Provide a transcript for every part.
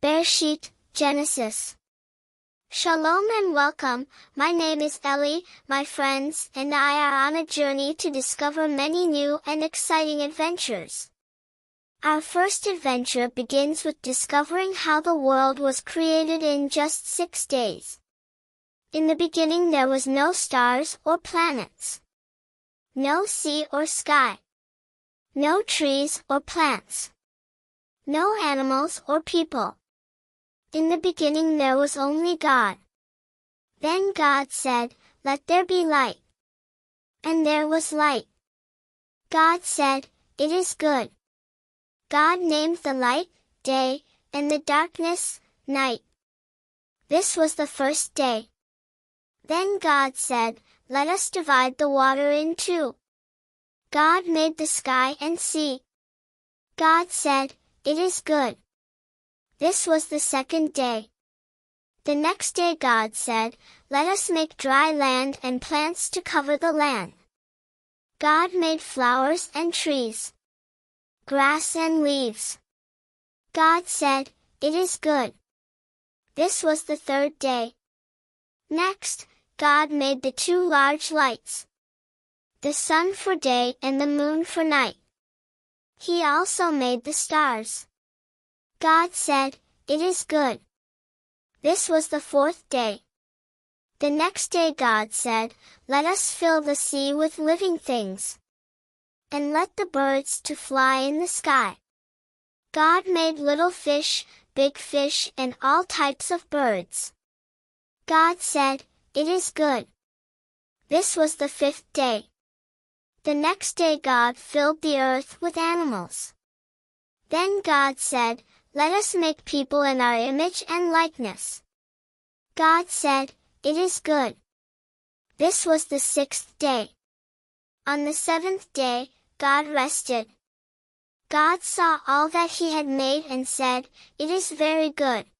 Bereshit, Genesis. Shalom and welcome, my name is Ellie, my friends and I are on a journey to discover many new and exciting adventures. Our first adventure begins with discovering how the world was created in just 6 days. In the beginning there was no stars or planets. No sea or sky. No trees or plants. No animals or people. In the beginning there was only God. Then God said, "Let there be light." And there was light. God said, "It is good." God named the light, day, and the darkness, night. This was the first day. Then God said, "Let us divide the water in two." God made the sky and sea. God said, "It is good." This was the second day. The next day God said, "Let us make dry land and plants to cover the land." God made flowers and trees, grass and leaves. God said, "It is good." This was the third day. Next, God made the two large lights, the sun for day and the moon for night. He also made the stars. God said, "It is good." This was the fourth day. The next day God said, "Let us fill the sea with living things, and let the birds to fly in the sky." God made little fish, big fish and all types of birds. God said, "It is good." This was the fifth day. The next day God filled the earth with animals. Then God said, "Let us make people in our image and likeness." God said, "It is good." This was the sixth day. On the seventh day, God rested. God saw all that he had made and said, "It is very good."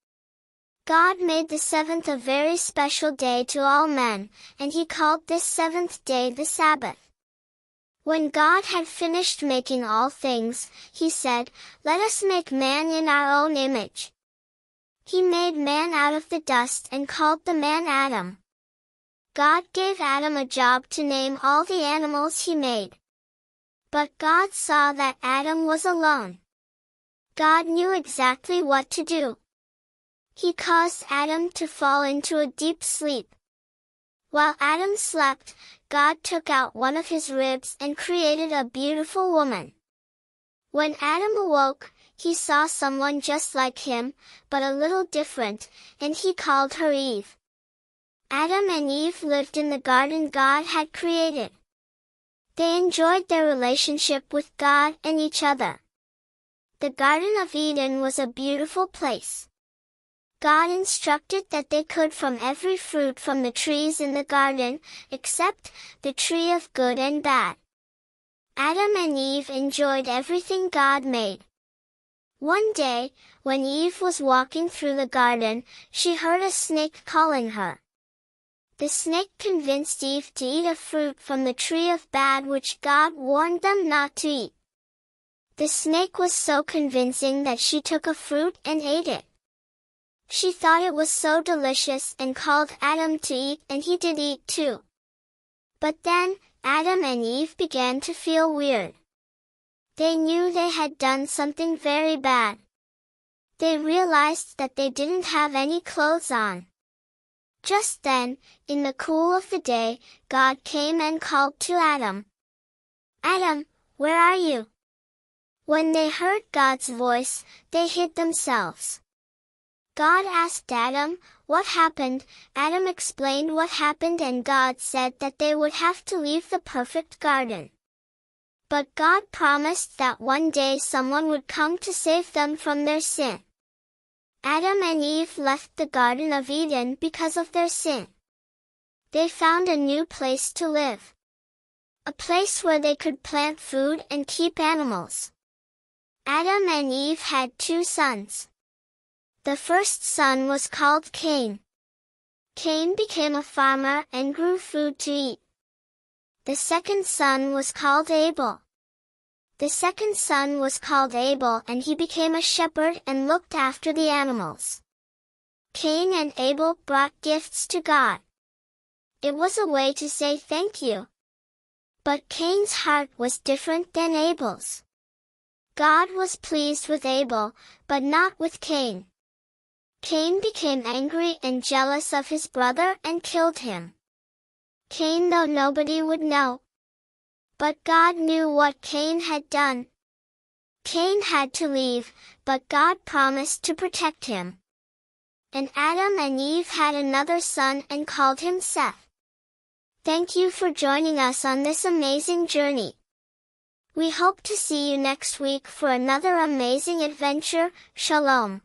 God made the seventh a very special day to all men, and he called this seventh day the Sabbath. When God had finished making all things, he said, "Let us make man in our own image." He made man out of the dust and called the man Adam. God gave Adam a job to name all the animals he made. But God saw that Adam was alone. God knew exactly what to do. He caused Adam to fall into a deep sleep. While Adam slept, God took out one of his ribs and created a beautiful woman. When Adam awoke, he saw someone just like him, but a little different, and he called her Eve. Adam and Eve lived in the garden God had created. They enjoyed their relationship with God and each other. The Garden of Eden was a beautiful place. God instructed that they could from every fruit from the trees in the garden, except the tree of good and bad. Adam and Eve enjoyed everything God made. One day, when Eve was walking through the garden, she heard a snake calling her. The snake convinced Eve to eat a fruit from the tree of bad which God warned them not to eat. The snake was so convincing that she took a fruit and ate it. She thought it was so delicious and called Adam to eat, and he did eat too. But then, Adam and Eve began to feel weird. They knew they had done something very bad. They realized that they didn't have any clothes on. Just then, in the cool of the day, God came and called to Adam. "Adam, where are you?" When they heard God's voice, they hid themselves. God asked Adam, "What happened?" Adam explained what happened and God said that they would have to leave the perfect garden. But God promised that one day someone would come to save them from their sin. Adam and Eve left the Garden of Eden because of their sin. They found a new place to live. A place where they could plant food and keep animals. Adam and Eve had 2 sons. The first son was called Cain. Cain became a farmer and grew food to eat. The second son was called Abel. The second son was called Abel, and he became a shepherd and looked after the animals. Cain and Abel brought gifts to God. It was a way to say thank you. But Cain's heart was different than Abel's. God was pleased with Abel, but not with Cain. Cain became angry and jealous of his brother and killed him. Cain thought nobody would know. But God knew what Cain had done. Cain had to leave, but God promised to protect him. And Adam and Eve had another son and called him Seth. Thank you for joining us on this amazing journey. We hope to see you next week for another amazing adventure. Shalom.